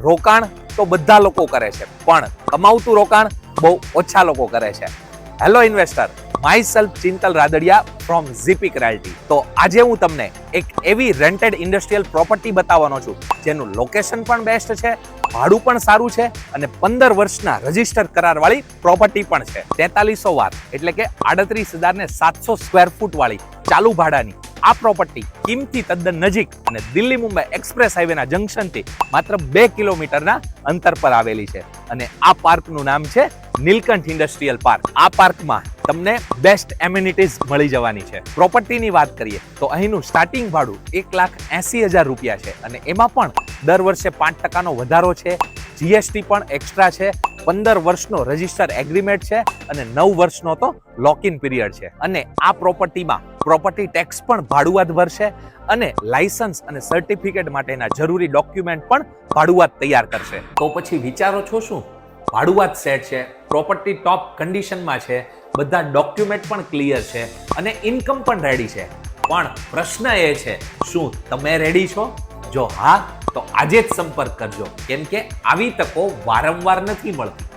રોકાણ તો બધા લોકો કરે છે, પણ કમાવતું રોકાણ બહુ ઓછા લોકો કરે છે. Hello investor, myself Chintal Radadiya from Zipeek realty. તો આજે હું તમને એક એવી રેન્ટેડ ઇન્ડસ્ટ્રીયલ પ્રોપર્ટી બતાવવાનો છું જેનું લોકેશન પણ બેસ્ટ છે, ભાડું પણ સારું છે અને 15 વર્ષના રજીસ્ટર કરાર વાળી પ્રોપર્ટી પણ છે. 4300 વાર એટલે કે 38,700 સ્ક્વેર ફૂટ વાળી ચાલુ ભાડાની આ પ્રોપર્ટી કિમથી તદ્દન નજીક અને દિલ્હી મુંબઈ એક્સપ્રેસ હાઈવેના જંકશનથી માત્ર 2 કિલોમીટરના અંતર પર આવેલી છે અને આ પાર્કનું નામ છે નીલકંઠ ઇન્ડસ્ટ્રીયલ પાર્ક. આ પાર્કમાં તમને બેસ્ટ એમ્યુનિટીઝ મળી જવાની છે. પ્રોપર્ટીની વાત કરીએ તો અહીંનું સ્ટાર્ટિંગ ભાડું 1,80,000 રૂપિયા છે અને એમાં પણ દર વર્ષે 5% વધારો છે. જીએસટી પણ એક્સ્ટ્રા છે. 15 વર્ષનો રજીસ્ટર એગ્રીમેન્ટ છે અને 9 વર્ષનો તો લોક ઇન પીરિયડ છે. અને આ પ્રોપર્ટીમાં પ્રોપર્ટી ટેક્સ પણ ભાડુઆત ભરશે અને લાયસન્સ અને સર્ટિફિકેટ માટેના જરૂરી ડોક્યુમેન્ટ પણ ભાડુઆત તૈયાર કરશે. તો પછી વિચારો છો શું? ભાડુઆત સેટ છે, પ્રોપર્ટી ટોપ કન્ડિશનમાં છે, બધા ડોક્યુમેન્ટ પણ ક્લિયર છે અને ઇન્કમ પણ રેડી છે. પણ પ્રશ્ન એ છે, શું તમે રેડી છો? જો હા, તો આજે જ સંપર્ક કરજો, કેમ કે આવી તકો વારંવાર નથી મળતી.